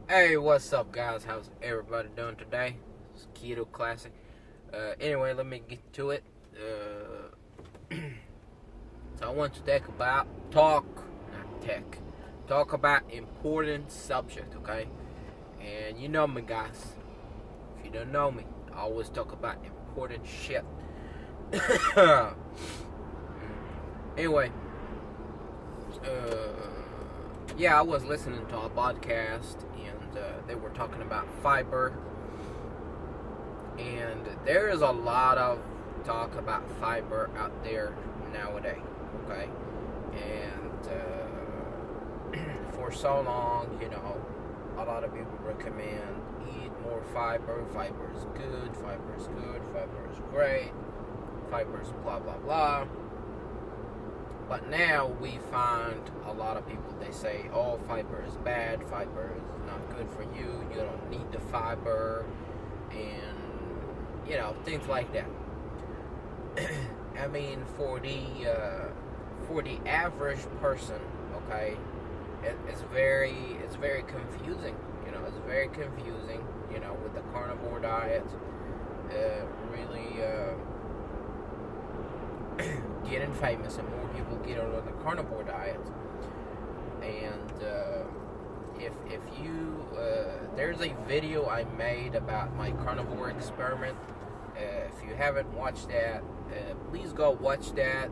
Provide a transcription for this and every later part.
Hey, what's up, guys? How's everybody doing today? It's Keto Classic. Anyway, let me get to it. So I want to talk about important subject, okay? And you know me, guys. If you don't know me, I always talk about important shit. Anyway, yeah, I was listening to a podcast, and they were talking about fiber, and there is a lot of talk about fiber out there nowadays, okay? And for so long, a lot of people recommend eat more fiber. Fiber is good. Fiber is good. Fiber is great. Fiber is blah blah blah. But now we find a lot of people, they say, oh, fiber is bad, fiber is not good for you, you don't need the fiber, and, things like that. I mean, for the average person, okay, it's very confusing, it's very confusing, with the carnivore diet, really, getting famous, and more people get on the carnivore diet. And if you there's a video I made about my carnivore experiment. If you haven't watched that, please go watch that,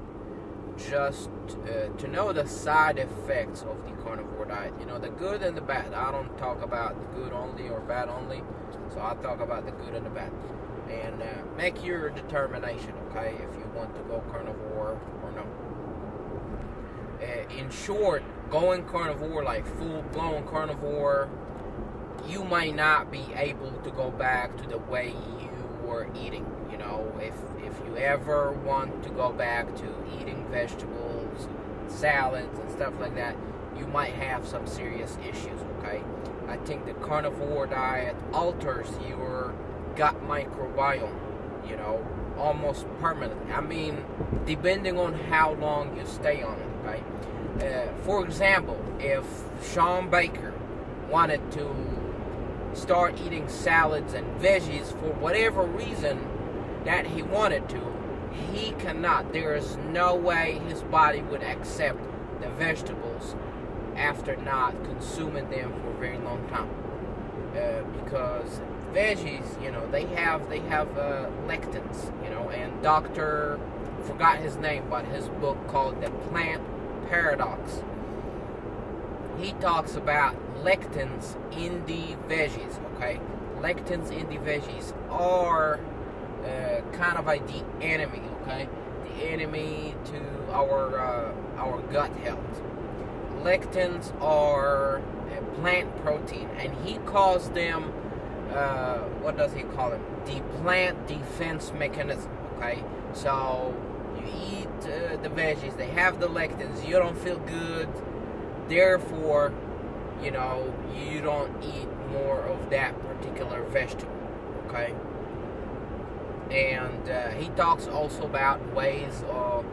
just to know the side effects of the carnivore diet, the good and the bad. I don't talk about the good only or bad only, so I talk about the good and the bad. And make your determination, okay, if you want to go carnivore or no. In short, going carnivore, like full-blown carnivore, you might not be able to go back to the way you were eating. If you ever want to go back to eating vegetables, salads, and stuff like that, you might have some serious issues, okay? I think the carnivore diet alters your gut microbiome, almost permanently. I mean, depending on how long you stay on it, okay? For example, if Sean Baker wanted to start eating salads and veggies for whatever reason that he wanted to, he cannot. There is no way his body would accept the vegetables after not consuming them for a very long time, because veggies, they have lectins, and Dr. forgot his name, but his book called The Plant Paradox, he talks about lectins in the veggies, okay? Lectins in the veggies are kind of like the enemy, okay? The enemy to our gut health. Lectins are a plant protein, and he calls them, what does he call them? The plant defense mechanism, okay? So you eat the veggies, they have the lectins, you don't feel good, therefore, you don't eat more of that particular vegetable, okay? And he talks also about ways of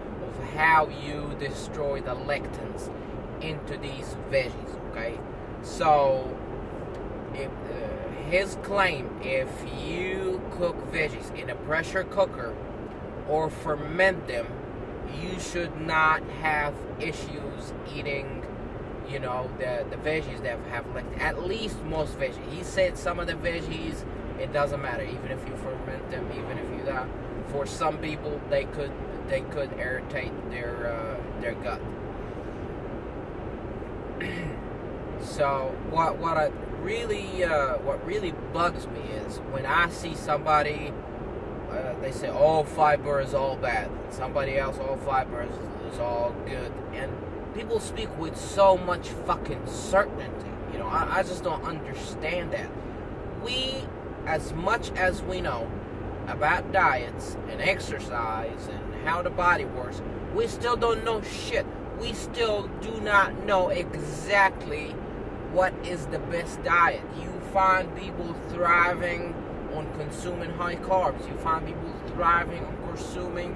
how you destroy the lectins into these veggies, okay? So, his claim, if you cook veggies in a pressure cooker or ferment them, you should not have issues eating, the veggies that have lectins. At least most veggies. He said some of the veggies, it doesn't matter, even if you ferment them, even if you for some people they could irritate their gut. So what really bugs me is when I see somebody, they say, oh, fiber is all bad, somebody else, oh, fiber is all good, and people speak with so much fucking certainty. I just don't understand that. We, as much as we know about diets and exercise and how the body works, we still don't know shit. We still do not know exactly what is the best diet. You find people thriving on consuming high carbs. You find people thriving on consuming,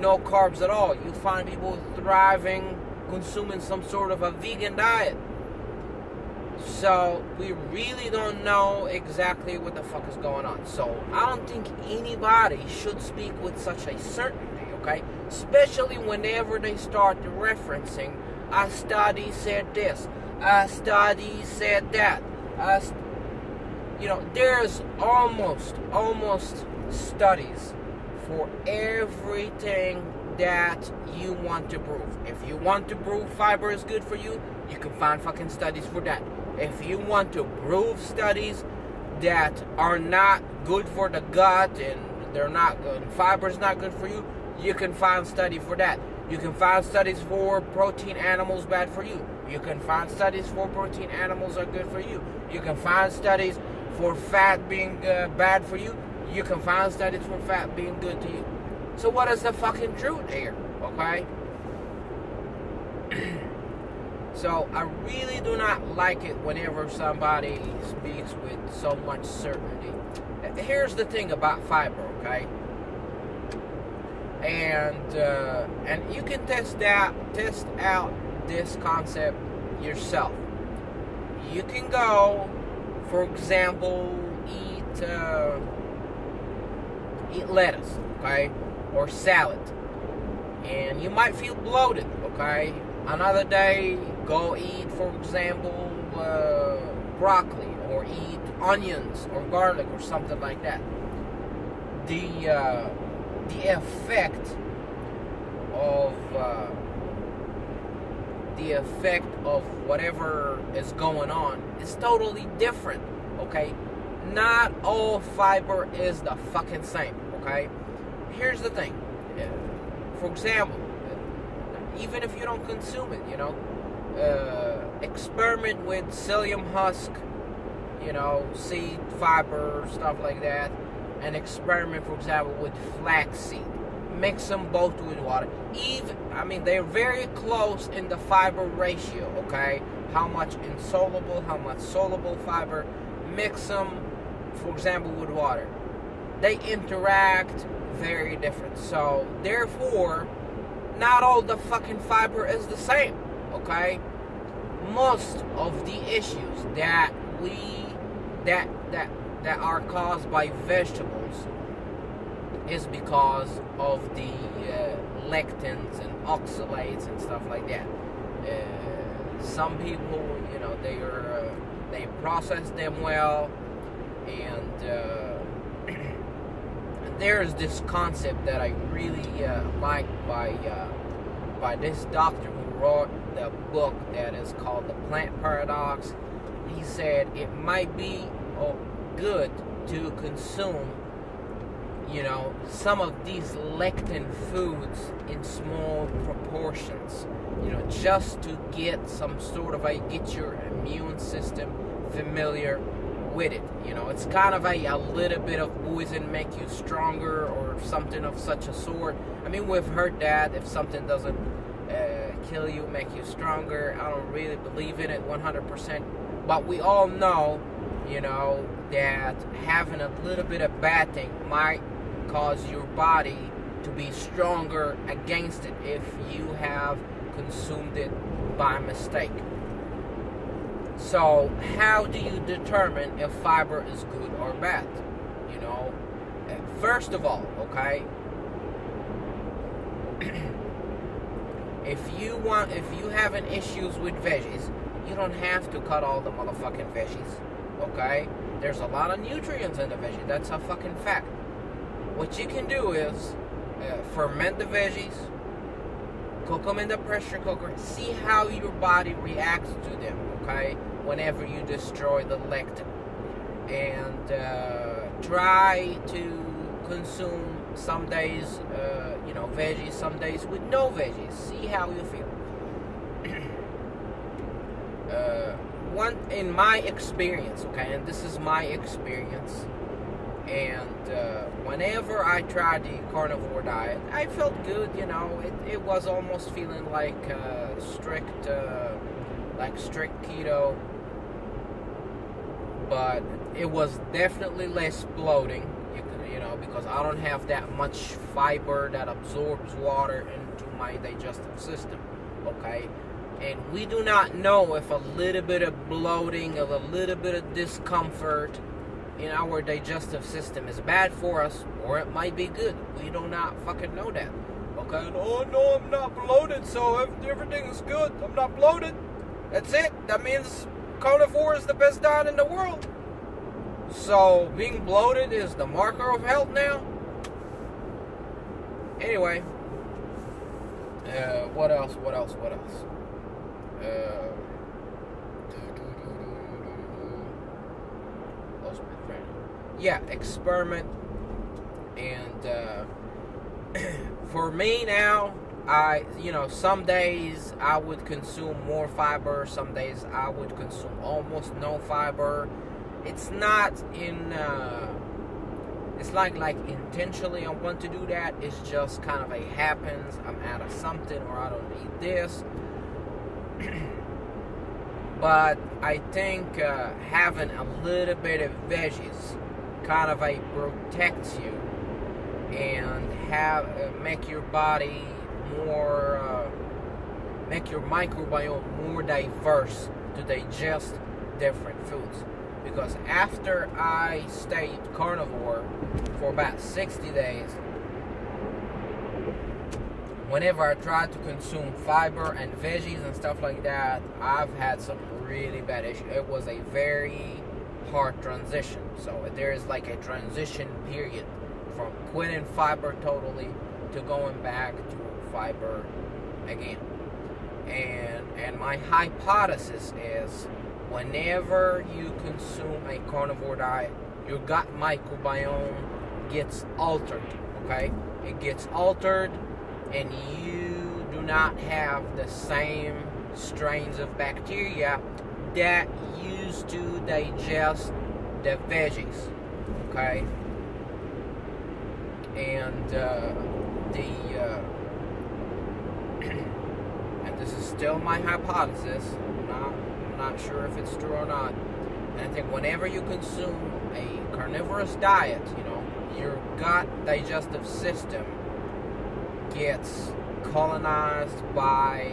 no carbs at all. You find people thriving consuming some sort of a vegan diet. So we really don't know exactly what the fuck is going on. So I don't think anybody should speak with such a certainty, okay? Especially whenever they start referencing, a study said this, a study said that. There's almost studies for everything that you want to prove. If you want to prove fiber is good for you, you can find fucking studies for that. If you want to prove studies that are not good for the gut and they're not good, fiber is not good for you, you can find study for that. You can find studies for protein animals bad for you. You can find studies for protein animals are good for you. You can find studies for fat being bad for you. You can find studies for fat being good to you. So what is the fucking truth here, okay? So I really do not like it whenever somebody speaks with so much certainty. Here's the thing about fiber, okay? And you can test out this concept yourself. You can go, for example, eat lettuce, okay, or salad, and you might feel bloated, okay. Another day, go eat, for example, broccoli, or eat onions or garlic or something like that. The effect of whatever is going on is totally different, okay? Not all fiber is the fucking same, okay? Here's the thing. For example, even if you don't consume it, experiment with psyllium husk, seed fiber, stuff like that, and experiment, for example, with flaxseed. Mix them both with water. They're very close in the fiber ratio, okay? How much insoluble, how much soluble fiber. Mix them, for example, with water. They interact very different. So, therefore, not all the fucking fiber is the same, okay? Most of the issues that are caused by vegetables is because of the lectins and oxalates and stuff like that. Some people, they process them well, and there's this concept that I really like by this doctor who wrote the book that is called The Plant Paradox. He said it might be good to consume some of these lectin foods in small proportions, just to get get your immune system familiar with it. It's kind of a little bit of poison make you stronger or something of such a sort. We've heard that if something doesn't kill you, make you stronger. I don't really believe in it 100%, but we all know, that having a little bit of bad thing might cause your body to be stronger against it if you have consumed it by mistake. So how do you determine if fiber is good or bad? First of all, okay, if you having issues with veggies, you don't have to cut all the motherfucking veggies, okay? There's a lot of nutrients in the veggie. That's a fucking fact. What you can do is ferment the veggies, cook them in the pressure cooker, see how your body reacts to them, okay, whenever you destroy the lectin. And try to consume some days, veggies, some days with no veggies. See how you feel. In my experience, okay, and this is my experience, and whenever I tried the carnivore diet, I felt good. It was almost feeling like strict keto, but it was definitely less bloating. Because I don't have that much fiber that absorbs water into my digestive system, okay? And we do not know if a little bit of bloating, of a little bit of discomfort in our digestive system is bad for us, or it might be good. We do not fucking know that. Okay, no, I'm not bloated, so everything is good. I'm not bloated. That's it. That means carnivore is the best diet in the world. So being bloated is the marker of health now. Anyway, what else? Lost my friend. Yeah, experiment. And for me now, some days I would consume more fiber. Some days I would consume almost no fiber. It's not in. It's like intentionally I want to do that. It's just kind of a happens. I'm out of something, or I don't need this. But I think having a little bit of veggies kind of protects you and make your body more, make your microbiome more diverse to digest different foods. Because after I stayed carnivore for about 60 days, whenever I tried to consume fiber and veggies and stuff like that, I've had some really bad issues. It was a very hard transition. So there is like a transition period from quitting fiber totally to going back to fiber again. And my hypothesis is, whenever you consume a carnivore diet, your gut microbiome gets altered, okay? It gets altered, and you do not have the same strains of bacteria that used to digest the veggies, okay? And and this is still my hypothesis. I'm not sure if it's true or not. And I think whenever you consume a carnivorous diet, your gut digestive system gets colonized by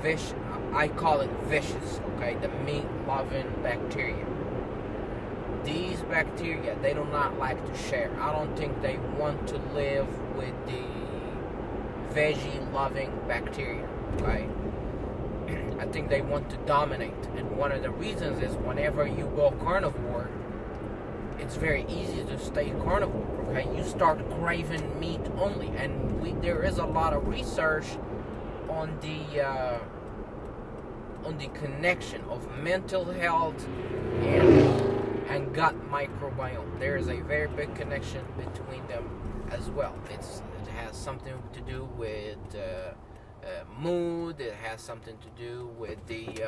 fish. I call it vicious, okay? The meat-loving bacteria. These bacteria, they do not like to share. I don't think they want to live with the veggie-loving bacteria, okay? I think they want to dominate. And one of the reasons is whenever you go carnivore, it's very easy to stay carnivore, okay? You start craving meat only. And there is a lot of research on the connection of mental health and gut microbiome. There is a very big connection between them as well. It has something to do with mood. It has something to do with the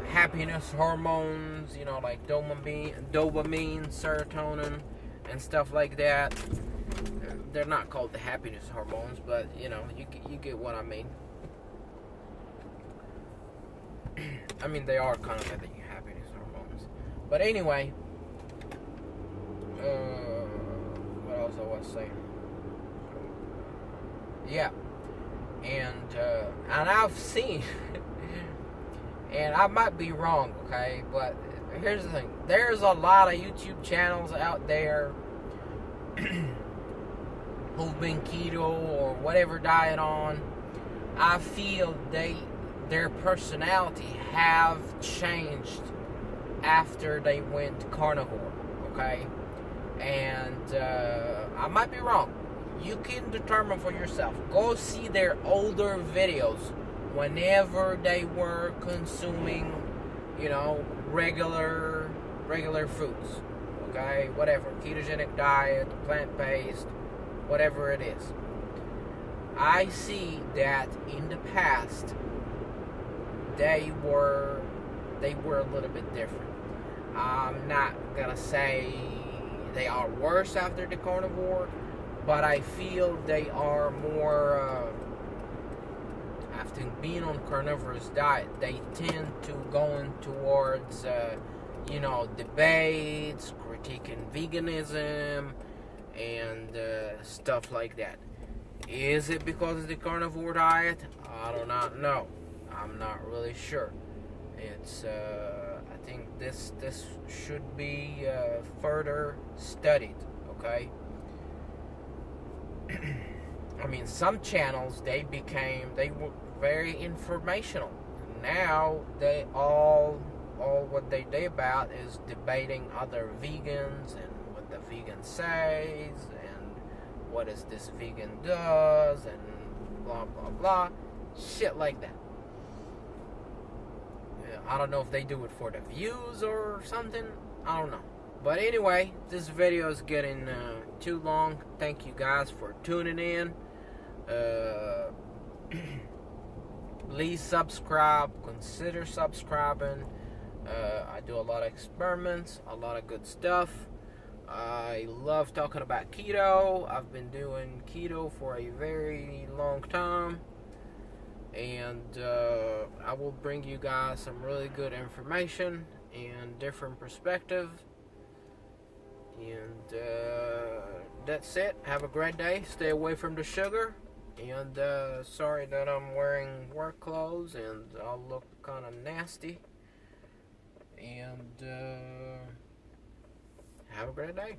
happiness hormones, like dopamine, serotonin, and stuff like that. They're not called the happiness hormones, but you get what I mean. I mean, they are kind of like the happiness hormones. But anyway, what else I was saying? Yeah. And I've seen, and I might be wrong, okay, but here's the thing. There's a lot of YouTube channels out there who've been keto or whatever diet on. I feel their personality have changed after they went carnivore, okay? And I might be wrong. You can determine for yourself. Go see their older videos whenever they were consuming, regular foods, okay? Whatever, ketogenic diet, plant-based, whatever it is. I see that in the past, they were a little bit different. I'm not gonna say they are worse after the carnivore, but I feel they are more, after being on carnivorous diet, they tend to go towards, debates, critiquing veganism, and stuff like that. Is it because of the carnivore diet? I do not know. I'm not really sure. It's I think this should be further studied. Okay. I mean, some channels they were very informational. Now they all what they do about is debating other vegans and what the vegan says and what is this vegan does and blah blah blah, shit like that. I don't know if they do it for the views or something. I don't know. But anyway, this video is getting too long. Thank you guys for tuning in. Please subscribe. Consider subscribing. I do a lot of experiments, a lot of good stuff. I love talking about keto. I've been doing keto for a very long time. And I will bring you guys some really good information and different perspective. And that's it. Have a great day. Stay away from the sugar. And sorry that I'm wearing work clothes and I'll look kind of nasty. And have a great day.